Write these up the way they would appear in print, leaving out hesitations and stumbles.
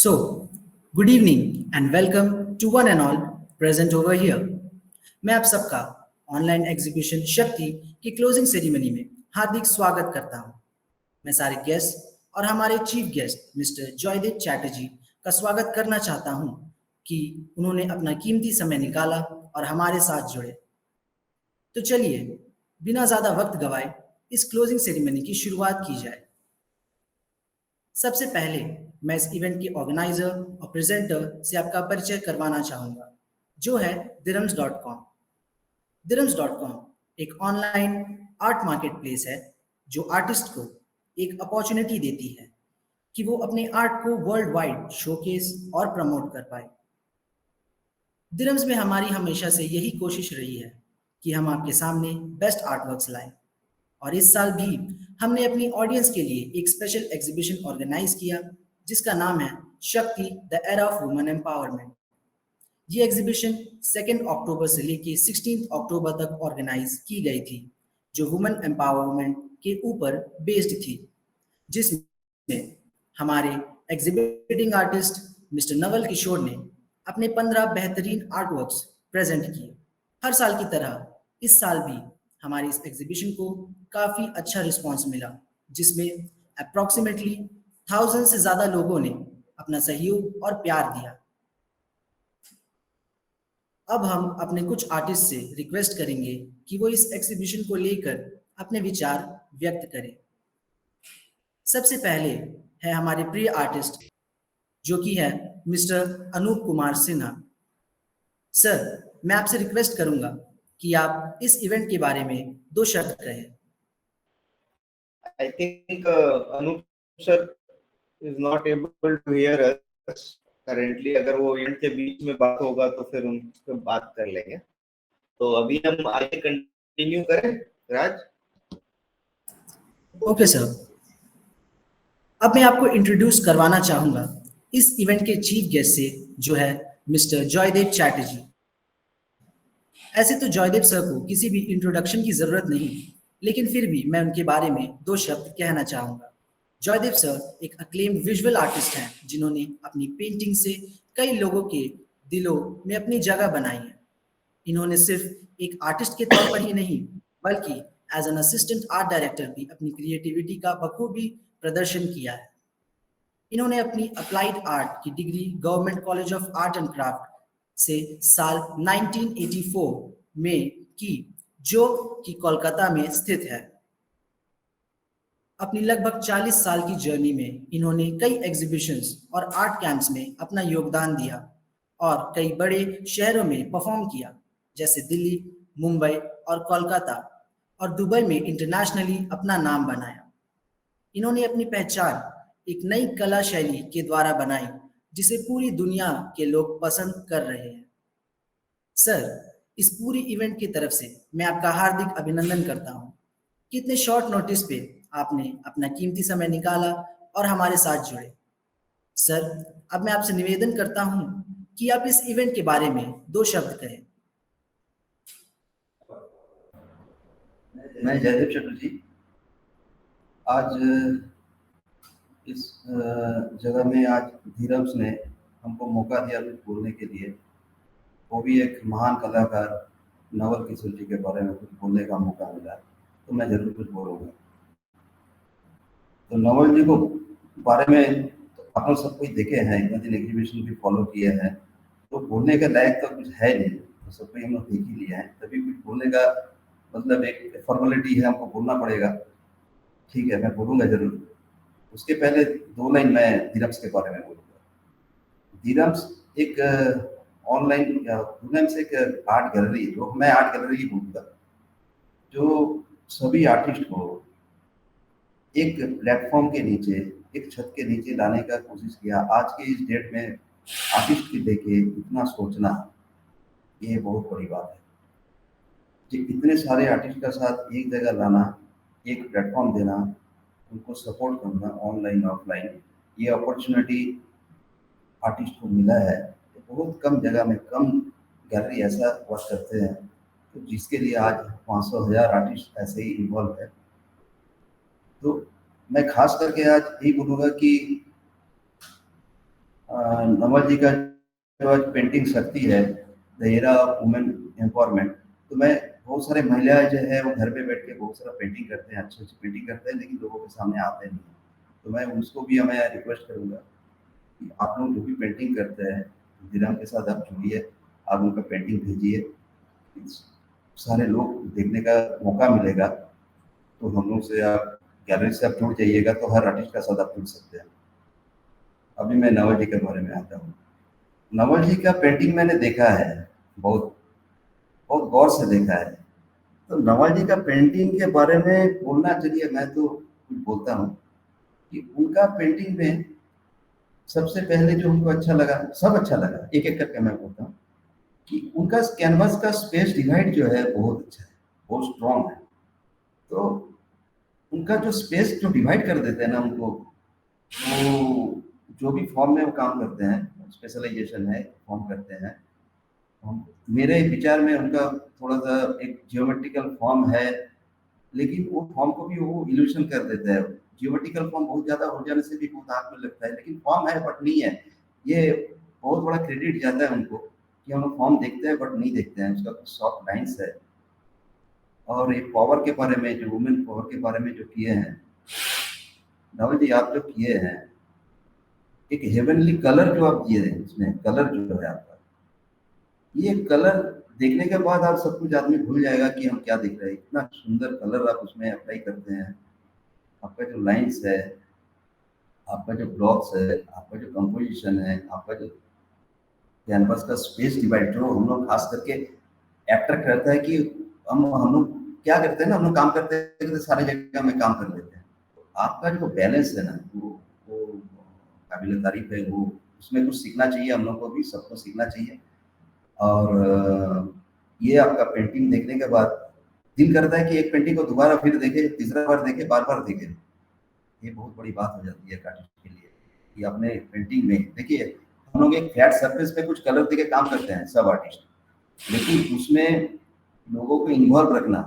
So, good evening and welcome to one and all present over here. मैं आप सबका online exhibition शक्ति की क्लोजिंग सेरेमनी में हार्दिक स्वागत करता हूं। मैं सारे गेस्ट और हमारे chief guest mister Joydeep Chatterjee का स्वागत करना चाहता हूं कि उन्होंने अपना कीमती समय निकाला और हमारे साथ जुड़े। तो चलिए बिना ज़्यादा वक्त गवाए इस क्लोजिंग सेरेमनी की शुरुआत की जाए। सबसे पहले मैं इस इवेंट के ऑर्गेनाइजर और प्रेजेंटर से आपका परिचय करवाना चाहूँगा, जो है dirhams.com। dirhams.com एक ऑनलाइन आर्ट मार्केट प्लेस है जो आर्टिस्ट को एक अपॉर्चुनिटी देती है कि वो अपने आर्ट को वर्ल्ड वाइड शोकेस और प्रमोट कर पाए। dirhams में हमारी हमेशा से यही कोशिश रही है कि हम आपके सामने बेस्ट आर्टवर्क्स लाएं, और इस साल भी हमने अपनी ऑडियंस के लिए एक स्पेशल एग्जीबिशन ऑर्गेनाइज किया जिसका नाम है शक्ति the era of women empowerment. ये एग्जीबिशन 2 अक्टूबर से लेकर 16 अक्टूबर तक ऑर्गेनाइज की गई थी, जो वुमेन एम्पावरमेंट के ऊपर बेस्ड थी, जिसमें हमारे exhibiting artist mister Naval Kishore ने अपने 15 बेहतरीन आर्टवर्क्स प्रेजेंट किए। हर साल की तरह इस साल भी हमारी इस एग्जीबिशन को काफ़ी अच्छा रिस्पांस मिला, जिसमें अप्रॉक्सीमेटली 1000 से ज़्यादा लोगों ने अपना सहयोग और प्यार दिया। अब हम अपने कुछ आर्टिस्ट से रिक्वेस्ट करेंगे कि वो इस एग्जीबिशन को लेकर अपने विचार व्यक्त करें। सबसे पहले है हमारे प्रिय आर्टिस्ट, जो कि है मिस्टर अनूप कुमार सिन्हा। सर, मैं आपसे रिक्वेस्ट करूंगा कि आप इस इवेंट के बारे में 2 शब्द कहें। I think Anup sir is not able to hear us currently. अगर वो इवेंट के बीच में बात होगा तो फिर उनसे बात कर लेंगे। तो अभी हम आगे कंटिन्यू करें, राज? Okay sir. अब मैं आपको इंट्रोड्यूस करवाना चाहूंगा इस इवेंट के चीफ गेस्ट से, जो है मिस्टर जॉयदीप चैटर्जी। ऐसे तो जॉयदीप सर को किसी भी इंट्रोडक्शन की ज़रूरत नहीं, लेकिन फिर भी मैं उनके बारे में 2 शब्द कहना चाहूँगा। जॉयदीप सर एक अक्लेम्ड विजुअल आर्टिस्ट हैं, जिन्होंने अपनी पेंटिंग से कई लोगों के दिलों में अपनी जगह बनाई है। इन्होंने सिर्फ एक आर्टिस्ट के तौर पर ही नहीं, बल्कि as an assistant art director भी अपनी क्रिएटिविटी का बखूबी प्रदर्शन किया है। इन्होंने अपनी अप्लाइड आर्ट की degree government college of art and craft से साल 1984 में की, जो कि कोलकाता में स्थित है। अपनी लगभग 40 साल की जर्नी में इन्होंने कई एग्जीबिशंस और आर्ट कैंप्स में अपना योगदान दिया और कई बड़े शहरों में परफॉर्म किया, जैसे दिल्ली, मुंबई और कोलकाता, और दुबई में इंटरनेशनली अपना नाम बनाया। इन्होंने अपनी पहचान एक नई कला शैली के द्वारा बनाई, जिसे पूरी दुनिया के लोग पसंद कर रहे हैं। सर, इस पूरी इवेंट की तरफ से मैं आपका हार्दिक अभिनंदन करता हूं कि इतने शॉर्ट नोटिस पे आपने अपना कीमती समय निकाला और हमारे साथ जुड़े। सर, अब मैं आपसे निवेदन करता हूं कि आप इस इवेंट के बारे में 2 शब्द कहें। मैं जयदेव चटर्जी आज इस जगह में आज धीरम्स ने हमको मौका दिया कुछ बोलने के लिए, वो भी एक महान कलाकार नवल किशोर जी के बारे में कुछ बोलने का मौका मिला, तो मैं जरूर कुछ बोलूँगा। तो नवल जी को बारे में तो अपन सब कुछ देखे हैं, इतने दिन एग्जीबिशन भी फॉलो किए हैं, तो बोलने के लायक तो कुछ है नहीं, तो सब कुछ हम लोग देख ही लिया है, तभी कुछ बोलने का मतलब एक फॉर्मेलिटी है, हमको बोलना पड़ेगा। ठीक है, मैं बोलूँगा जरूर। उसके पहले 2 लाइन मैं धीरम्स के बारे में बोलूँगा। धीरम्स एक ऑनलाइन दुनिया से एक आर्ट गैलरी, जो मैं आर्ट गैलरी ही बोलूँगा, जो सभी आर्टिस्ट को एक प्लेटफॉर्म के नीचे, एक छत के नीचे लाने का कोशिश किया। आज के इस डेट में आर्टिस्ट के लेके इतना सोचना, ये बहुत बड़ी बात है कि इतने सारे आर्टिस्ट का साथ एक जगह लाना, एक प्लेटफॉर्म देना, उनको सपोर्ट करना ऑनलाइन ऑफलाइन, ये अपॉर्चुनिटी आर्टिस्ट को मिला है। बहुत कम जगह में कम गैलरी ऐसा वर्क करते हैं, तो जिसके लिए आज 500,000 आर्टिस्ट ऐसे ही इन्वॉल्व है। तो मैं खास करके आज यही बोलूँगा कि नवल जी का जो आज पेंटिंग शक्ति है, the era of women empowerment, तो मैं बहुत सारे महिलाएं जो है वो घर पे बैठ के बहुत सारा पेंटिंग करते हैं, अच्छी अच्छी पेंटिंग करते हैं, लेकिन लोगों के सामने आते नहीं हैं। तो मैं उसको भी मैं रिक्वेस्ट करूँगा कि आप लोग जो भी पेंटिंग करते हैं, धीराम के साथ आप जुड़िए, आप उनका पेंटिंग भेजिए, सारे लोग देखने का मौका मिलेगा। तो हम लोग से आप गैलरी से आप जुड़ जाइएगा तो हर आर्टिस्ट का साथ आप जुड़ सकते हैं। अभी मैं नवल जी के बारे में आता हूँ। नवल जी का पेंटिंग मैंने देखा है, बहुत बहुत गौर से देखा है। तो नवल जी का पेंटिंग के बारे में बोलना, चलिए मैं तो कुछ बोलता हूँ कि उनका पेंटिंग में सबसे पहले जो हमको अच्छा लगा, सब अच्छा लगा, एक एक करके मैं बोलता हूँ कि उनका कैनवास का स्पेस डिवाइड जो है बहुत अच्छा है, बहुत स्ट्रॉन्ग है। तो उनका जो स्पेस जो डिवाइड कर देते हैं ना उनको, वो जो भी फॉर्म में वो काम करते हैं, स्पेशलाइजेशन है, फॉर्म करते हैं, मेरे विचार में उनका थोड़ा सा एक जियोमेट्रिकल फॉर्म है, लेकिन वो फॉर्म को भी वो इल्यूशन कर देता है। जियोमेट्रिकल फॉर्म बहुत ज्यादा हो जाने से भी बहुत आँख में लगता है, लेकिन फॉर्म है बट नहीं है। ये बहुत बड़ा क्रेडिट जाता है उनको कि हम लोग फॉर्म देखते हैं बट नहीं देखते हैं, उसका कुछ सॉफ्ट लाइन्स है। और ये पावर के बारे में, जो वुमेन पावर के बारे में जो किए हैं राहुल जी, आप जो किए हैं, एक हेवनली कलर जो आप दिए हैं, इसमें कलर जो है आपका, ये कलर देखने के बाद आप सब कुछ आदमी भूल जाएगा कि हम क्या देख रहे हैं। इतना सुंदर कलर आप उसमें अप्लाई करते हैं। आपका जो लाइन्स है, आपका जो ब्लॉक्स है, आपका जो कंपोजिशन है, आपका जो कैनवस का स्पेस डिवाइड, जो हम लोग खास करके एक्टर करता है कि हम लोग क्या करते हैं ना, हम लोग काम करते हैं सारे जगह में काम कर लेते हैं। आपका जो बैलेंस है ना, वो काबिल तारीफ है। वो उसमें कुछ सीखना चाहिए, हम लोग को भी, सबको सीखना चाहिए। और ये आपका पेंटिंग देखने के बाद दिल करता है कि एक पेंटिंग को दोबारा फिर देखे, तीसरा बार देखे, बार बार देखे। ये बहुत बड़ी बात हो जाती है आर्टिस्ट के लिए कि अपने पेंटिंग में देखिए, हम लोग एक फ्लैट सरफेस पे कुछ कलर देके काम करते हैं सब आर्टिस्ट, लेकिन उसमें लोगों को इन्वॉल्व रखना,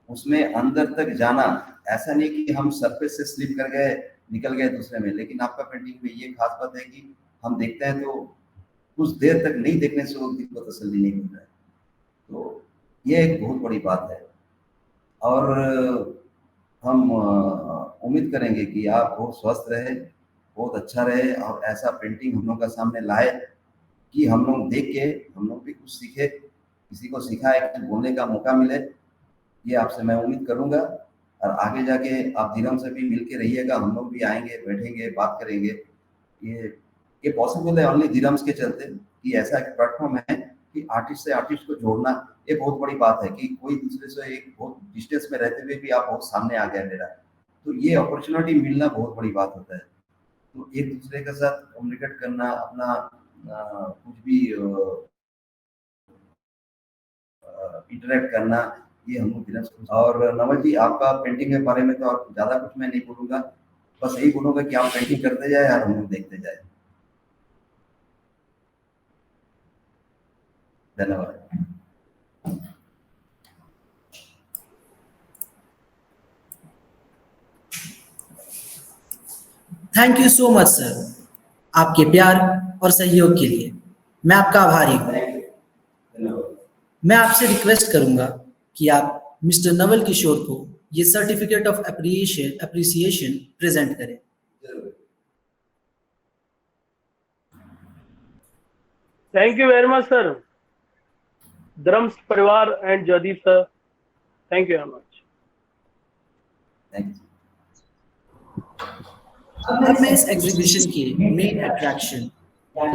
उसमें अंदर तक जाना, ऐसा नहीं कि हम सरफेस से स्लिप कर गए, निकल गए दूसरे में। लेकिन आपका पेंटिंग में ये खास बात है कि हम देखते हैं तो कुछ देर तक नहीं देखने से वो दिल को तसल्ली नहीं मिलता है। तो ये एक बहुत बड़ी बात है। और हम उम्मीद करेंगे कि आप बहुत स्वस्थ रहे, बहुत अच्छा रहे, और ऐसा पेंटिंग हम लोग का सामने लाए कि हम लोग देख के हम लोग भी कुछ सीखे, किसी को सिखाए, कुछ बोलने का मौका मिले। ये आपसे मैं उम्मीद करूंगा। और आगे जाके आप धीरम से भी मिल के रहिएगा, हम लोग भी आएंगे, बैठेंगे, बात करेंगे। ये पॉसिबल है ओनली धीरम्स के चलते कि ऐसा एक प्लेटफॉर्म है कि आर्टिस्ट से आर्टिस्ट को जोड़ना। ये बहुत बड़ी बात है कि कोई दूसरे से एक बहुत डिस्टेंस में रहते हुए भी आप बहुत सामने आ गए मेरा, तो ये अपॉर्चुनिटी मिलना बहुत बड़ी बात होता है। तो एक दूसरे के साथ कम्युनिकेट करना, अपना कुछ भी इंटरेक्ट करना, ये हम लोग धीरज। और नवल जी, आपका पेंटिंग के बारे में तो आप ज़्यादा कुछ मैं नहीं बोलूँगा, बस यही बोलूँगा कि आप पेंटिंग करते जाए और हम लोग देखते जाए। धन्यवाद। Thank you so much sir, आपके प्यार और सहयोग के लिए मैं आपका आभारी हूँ। मैं आपसे रिक्वेस्ट करूंगा कि आप मिस्टर नवल किशोर को ये सर्टिफिकेट ऑफ अप्रिसिएशन प्रेजेंट करें। Thank you very much, sir. Drums परिवार and Jadip sir. Thank you very much. Thank you. अब मैं इस एग्जीबिशन के मेन अट्रैक्शन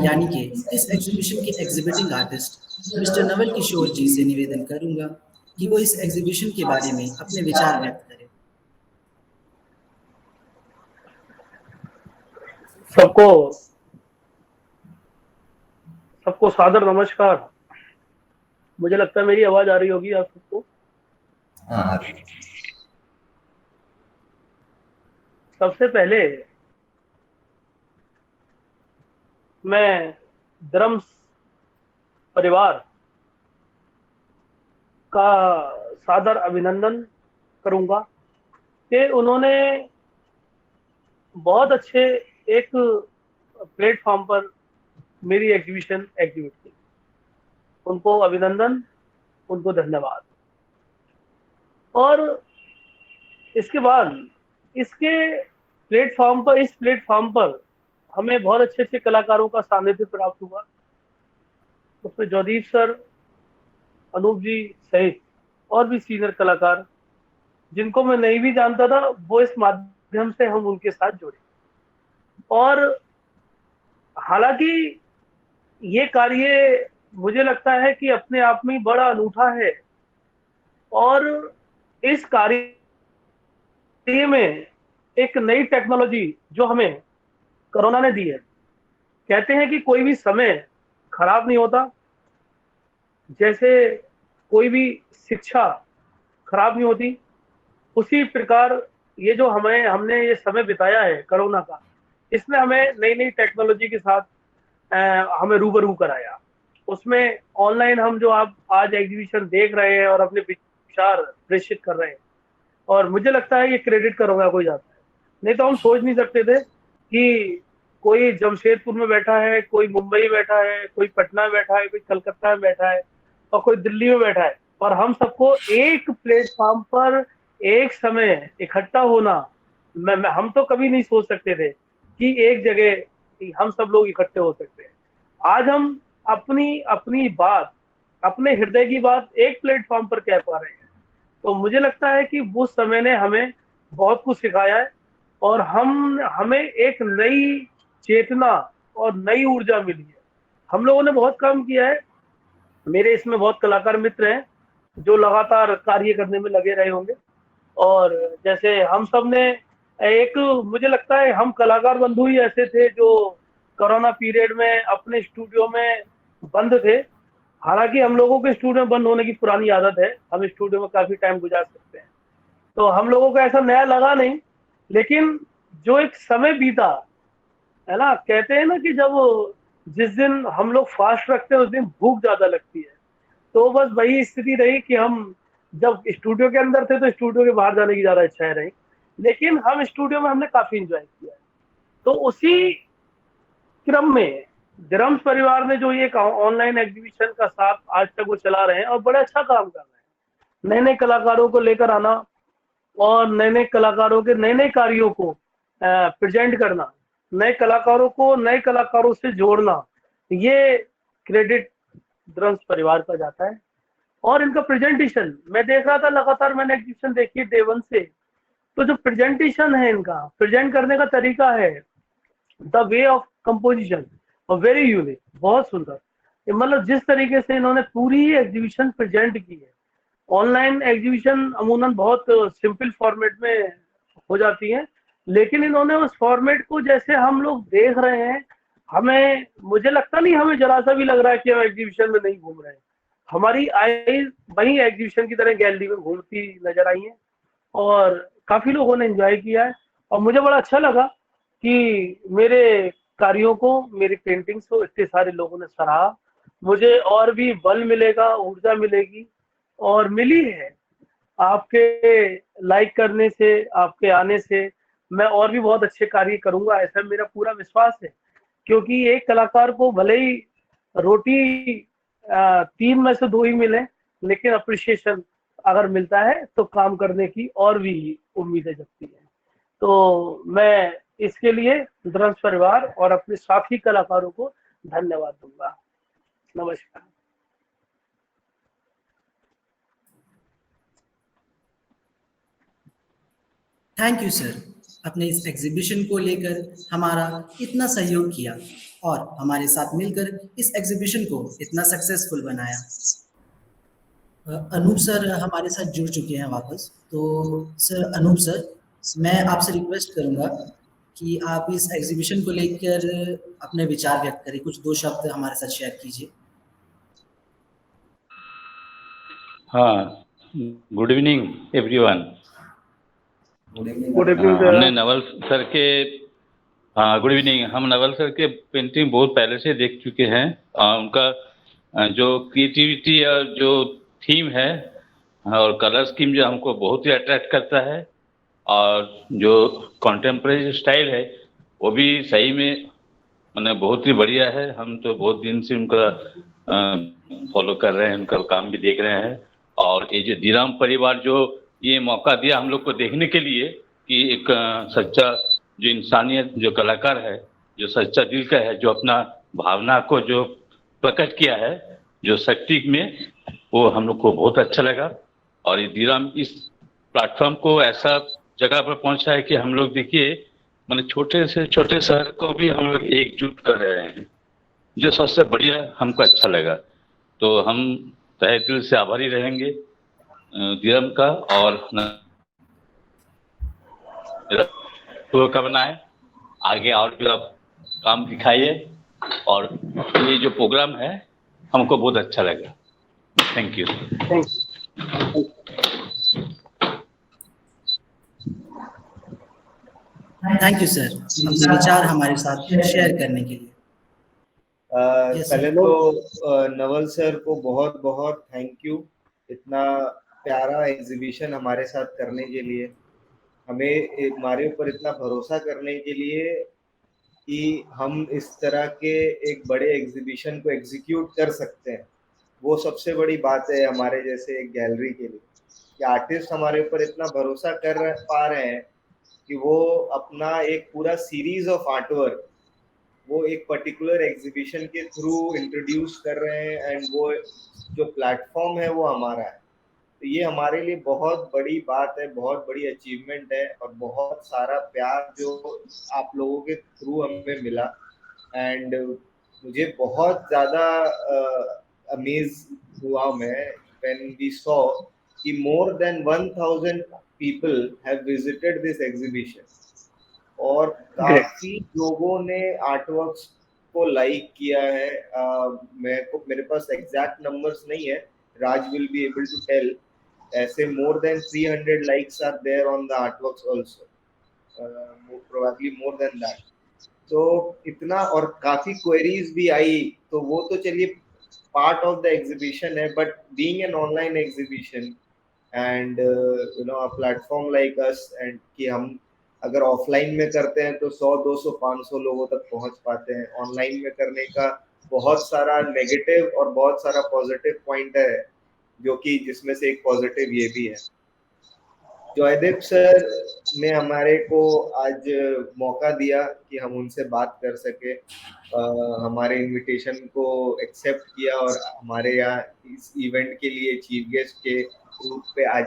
यानी कि इस एग्जीबिशन के exhibiting artist mister Naval Kishore जी से निवेदन करूंगा कि वो इस एग्जीबिशन के बारे में अपने विचार व्यक्त करें। सबको सादर नमस्कार। मुझे लगता है मेरी आवाज आ रही होगी आप सबको। हाँ, सबसे पहले मैं ड्रम्स परिवार का सादर अभिनंदन करूंगा कि उन्होंने बहुत अच्छे एक प्लेटफॉर्म पर मेरी एग्जीबिशन एक्टिवेट की। उनको अभिनंदन, उनको धन्यवाद। और इसके बाद इस प्लेटफॉर्म पर हमें बहुत अच्छे अच्छे कलाकारों का सानिध्य प्राप्त हुआ। उसमें जयदीप सर, अनूप जी सहित और भी सीनियर कलाकार जिनको मैं नहीं भी जानता था, वो इस माध्यम से हम उनके साथ जुड़े। और हालांकि ये कार्य मुझे लगता है कि अपने आप में बड़ा अनूठा है, और इस कार्य में एक नई टेक्नोलॉजी जो हमें कोरोना ने दी है। कहते हैं कि कोई भी समय खराब नहीं होता, जैसे कोई भी शिक्षा खराब नहीं होती, उसी प्रकार ये जो हमने ये समय बिताया है कोरोना का, इसने हमें नई नई टेक्नोलॉजी के साथ हमें रूबरू कराया। उसमें ऑनलाइन हम जो आप आज एग्जीबिशन देख रहे हैं और अपने विचार प्रेषित कर रहे हैं, और मुझे लगता है ये क्रेडिट कोरोना को ही जाता है। नहीं तो हम सोच नहीं सकते थे कि कोई जमशेदपुर में बैठा है, कोई मुंबई में बैठा है, कोई पटना में बैठा है, कोई कलकत्ता में बैठा है और कोई दिल्ली में बैठा है, और हम सबको एक प्लेटफॉर्म पर एक समय इकट्ठा होना, हम तो कभी नहीं सोच सकते थे कि एक जगह हम सब लोग इकट्ठे हो सकते हैं। आज हम अपनी बात, अपने हृदय की बात एक प्लेटफॉर्म पर कह पा रहे हैं। तो मुझे लगता है कि वो समय ने हमें बहुत कुछ सिखाया है, और हमें एक नई चेतना और नई ऊर्जा मिली है। हम लोगों ने बहुत काम किया है। मेरे इसमें बहुत कलाकार मित्र हैं जो लगातार कार्य करने में लगे रहे होंगे, और जैसे हम सब ने मुझे लगता है हम कलाकार बंधु ही ऐसे थे जो कोरोना पीरियड में अपने स्टूडियो में बंद थे। हालांकि हम लोगों के स्टूडियो में बंद होने की पुरानी आदत है, हम स्टूडियो में काफी टाइम गुजार सकते हैं, तो हम लोगों को ऐसा नया लगा नहीं। लेकिन जो एक समय बीता है ना, कहते हैं ना कि जिस दिन हम लोग फास्ट रखते हैं उस दिन भूख ज्यादा लगती है। तो बस वही स्थिति रही कि हम जब स्टूडियो के अंदर थे तो स्टूडियो के बाहर जाने की ज्यादा इच्छाएं रही, लेकिन हम स्टूडियो में हमने काफी एंजॉय किया है। तो उसी क्रम में धर्म्स परिवार ने जो ये ऑनलाइन एग्जीबिशन का साथ आज तक वो चला रहे हैं और बड़ा अच्छा काम कर रहे हैं। नए नए कलाकारों को लेकर आना और नए नए कलाकारों के नए नए कार्यों को प्रेजेंट करना, नए कलाकारों को नए कलाकारों से जोड़ना, ये क्रेडिट धर्म्स परिवार का जाता है। और इनका प्रेजेंटेशन मैं देख रहा था, लगातार मैंने एग्जीबिशन देखी है day 1 से, तो जो प्रेजेंटेशन है, इनका प्रेजेंट करने का तरीका है, द वे ऑफ कंपोजिशन, और वेरी यूनिक, बहुत सुंदर। मतलब जिस तरीके से इन्होंने पूरी एग्जीबिशन प्रेजेंट की है। ऑनलाइन एग्जीबिशन अमूमन बहुत सिंपल फॉर्मेट में हो जाती है, लेकिन इन्होंने उस फॉर्मेट को जैसे हम लोग देख रहे हैं, मुझे लगता नहीं हमें जरा सा भी लग रहा है कि हम एग्जीबिशन में नहीं घूम रहे हैं। हमारी आईज वही एग्जीबिशन की तरह गैलरी में घूमती नजर आई है, और काफी लोगों ने एंजॉय किया है। और मुझे बड़ा अच्छा लगा कि मेरे कार्यों को, मेरी पेंटिंग्स को इतने सारे लोगों ने सराहा। मुझे और भी बल मिलेगा, ऊर्जा मिलेगी, और मिली है। आपके लाइक करने से, आपके आने से मैं और भी बहुत अच्छे कार्य करूंगा, ऐसा मेरा पूरा विश्वास है। क्योंकि एक कलाकार को भले ही रोटी 3 में से 2 ही मिले, लेकिन अप्रिशिएशन अगर मिलता है तो काम करने की और भी उम्मीदें जगती हैं। तो मैं इसके लिए धर्म्स परिवार और अपने साथी कलाकारों को धन्यवाद दूंगा। नमस्कार। थैंक यू सर, अपने इस एग्जीबिशन को लेकर हमारा इतना सहयोग किया और हमारे साथ मिलकर इस एग्जीबिशन को इतना सक्सेसफुल बनाया। अनूप सर हमारे साथ जुड़ चुके हैं वापस। तो सर अनूप सर, मैं आपसे रिक्वेस्ट करूंगा कि आप इस एग्जीबिशन को लेकर अपने विचार व्यक्त करें, कुछ 2 शब्द हमारे साथ शेयर कीजिए। हाँ, good evening everyone. Good evening. Good evening हमने नवल सर के गुड इवनिंग। हम नवल सर के पेंटिंग बहुत पहले से देख चुके हैं। उनका जो क्रिएटिविटी और जो थीम है और कलर स्कीम जो हमको बहुत ही अट्रैक्ट करता है, और जो कॉन्टेम्प्रेरी स्टाइल है वो भी सही में मैंने बहुत ही बढ़िया है। हम तो बहुत दिन से उनका फॉलो कर रहे हैं, उनका काम भी देख रहे हैं। और ये जो धीराम परिवार जो ये मौका दिया हम लोग को देखने के लिए कि एक सच्चा जो इंसानियत जो कलाकार है, जो सच्चा दिल का है, जो अपना भावना को जो प्रकट किया है जो शक्ति में, वो हम लोग को बहुत अच्छा लगा। और ये धीराम इस प्लेटफॉर्म को ऐसा जगह पर पहुंचा है कि हम लोग देखिए मैंने छोटे से छोटे शहर को भी हम लोग एकजुट कर रहे हैं, जो सबसे बढ़िया हमको अच्छा लगा। तो हम तहे दिल से आभारी रहेंगे धीरम का। और शुभकामना है आगे और भी आप काम दिखाइए। और ये जो प्रोग्राम है हमको बहुत अच्छा लगा। Thank you. Thank you. Thank you sir, अपने विचार हमारे साथ शेयर करने के लिए। Yes, पहले sir. तो नवल सर को बहुत बहुत थैंक यू, इतना प्यारा एग्जीबिशन हमारे साथ करने के लिए, हमें हमारे ऊपर इतना भरोसा करने के लिए कि हम इस तरह के एक बड़े एग्जीबिशन को एग्जीक्यूट कर सकते हैं। वो सबसे बड़ी बात है हमारे जैसे एक गैलरी के लिए, कि आर्टिस्ट हमारे ऊपर इतना भरोसा कर पा रहे हैं कि वो अपना एक पूरा सीरीज ऑफ आर्टवर्क वो एक पर्टिकुलर एग्जीबिशन के थ्रू इंट्रोड्यूस कर रहे हैं, एंड वो जो प्लेटफॉर्म है वो हमारा है। तो ये हमारे लिए बहुत बड़ी बात है, बहुत बड़ी अचीवमेंट है, और बहुत सारा प्यार जो आप लोगों के थ्रू हमें मिला। एंड मुझे बहुत ज़्यादा अमेज हुआ मैं व्हेन वी सॉ कि more than 1000 people have visited this exhibition, और काफी लोगों ने आर्टवर्क्स को लाइक किया है। मेरे पास एग्जैक्ट नंबर्स नहीं है, Raj will be able to tell. ऐसे more than 300 likes are there on the artworks also, probably more than that. तो इतना, और काफी क्वेरीज भी आई, तो वो तो चलिए पार्ट ऑफ द एग्जीबिशन है, but being an online exhibition and a platform like us, and कि हम अगर ऑफलाइन में करते हैं तो 100, 200, 500 लोगों तक पहुंच पाते हैं, ऑनलाइन में करने का बहुत सारा नेगेटिव और बहुत सारा पॉजिटिव पॉइंट है, जो कि जिसमें से एक पॉजिटिव ये भी है। जॉयदेव सर ने हमारे को आज मौका दिया कि हम उनसे बात कर सके, हमारे इनविटेशन को एक्सेप्ट किया और हमारे यहाँ इस इवेंट के लिए चीफ गेस्ट के रूप पे आज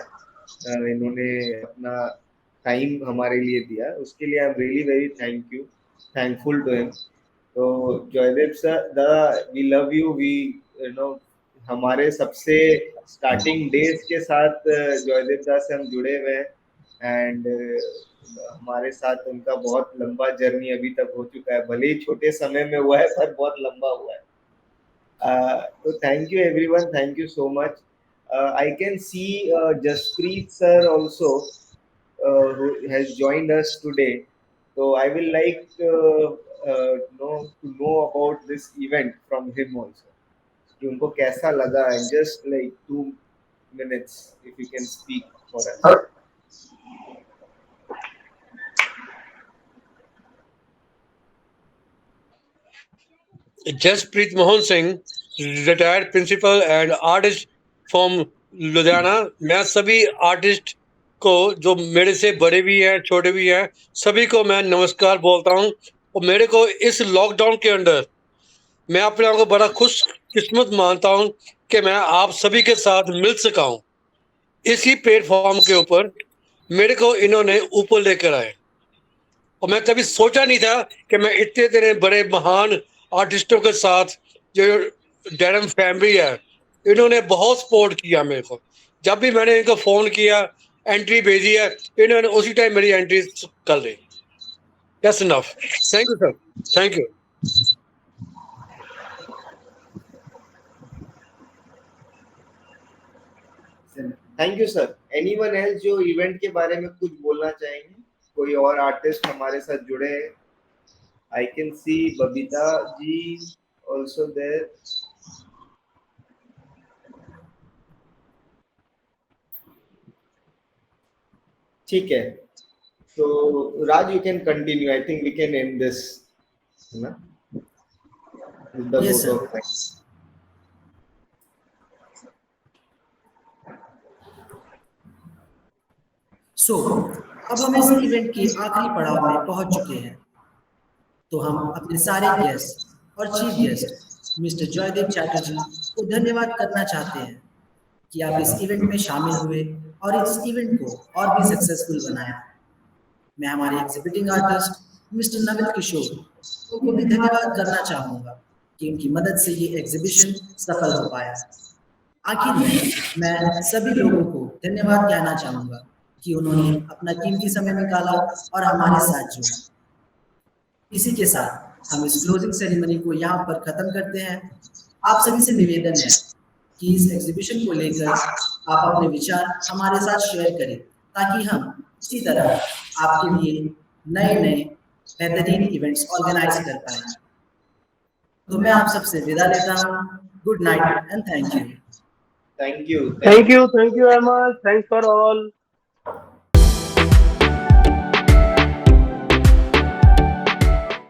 इन्होंने अपना टाइम हमारे लिए दिया, उसके लिए I am really very thankful to him. तो जॉयदेव सर दादा, वी लव यू, वी हमारे सबसे स्टार्टिंग डेज के साथ जॉयदेव दास से हम जुड़े हुए हैं, एंड हमारे साथ उनका बहुत लंबा जर्नी अभी तक हो चुका है, भले ही छोटे समय में हुआ है पर बहुत लंबा हुआ है। तो thank you everyone, thank you so much. I can see Jaspreet sir also who has joined us today. So I will like to know about this event from him also. कि उनको कैसा लगा, and just like 2 minutes if you can speak for us. Jaspreet Mohan Singh, retired principal and artist from Ludhiana. मैं सभी artist को, जो मेरे से बड़े भी हैं छोटे भी हैं, सभी को मैं नमस्कार बोलता हूं। और मेरे को इस लॉकडाउन के अंदर मैं अपने आप को बड़ा खुश किस्मत मानता हूं कि मैं आप सभी के साथ मिल सका हूं। इसी प्लेटफॉर्म के ऊपर मेरे को इन्होंने ऊपर लेकर आए, और मैं कभी सोचा नहीं था कि मैं इतने बड़े महान आर्टिस्टों के साथ, जो डैरम फैमिली है, इन्होंने बहुत सपोर्ट किया मेरे को। जब भी मैंने इनको फोन किया, एंट्री भेजी है, इन्होंने उसी टाइम मेरी एंट्री कर ली। That's enough. Thank you sir, thank you. Thank you sir. Anyone else जो इवेंट के बारे में कुछ बोलना चाहेंगे? कोई और आर्टिस्ट हमारे साथ जुड़े हैं? I can see Babita ji also there. ठीक है, तो Raj you can continue, I think we can end this, है ना? with the Yes, vote sir. of thanks. सो अब हम इस इवेंट के आखिरी पड़ाव में पहुंच चुके हैं। तो हम अपने सारे गेस्ट और chief guest mister Jaidev Chatterjee को धन्यवाद करना चाहते हैं कि आप इस इवेंट में शामिल हुए और इस इवेंट को और भी सक्सेसफुल बनाया। मैं हमारे exhibiting artist mister Naval Kishore को भी धन्यवाद करना चाहूँगा कि उनकी मदद से ये एग्जीबिशन सफल हो पाया। आखिर में मैं सभी लोगों को धन्यवाद कहना चाहूँगा कि उन्होंने अपना कीमती समय निकाला और हमारे साथ जुड़ा। इसी के साथ हम इस क्लोजिंग सेरेमनी को यहाँ पर ख़त्म करते हैं। आप सभी से निवेदन है कि इस एग्जीबिशन को लेकर आप अपने विचार हमारे साथ शेयर करें ताकि हम इसी तरह आपके लिए नए बेहतरीन इवेंट्स ऑर्गेनाइज कर पाएं। तो मैं आप सबसे विदा लेता हूँ। Good night and thank you. Thank you. Thank you very much. Thanks for all.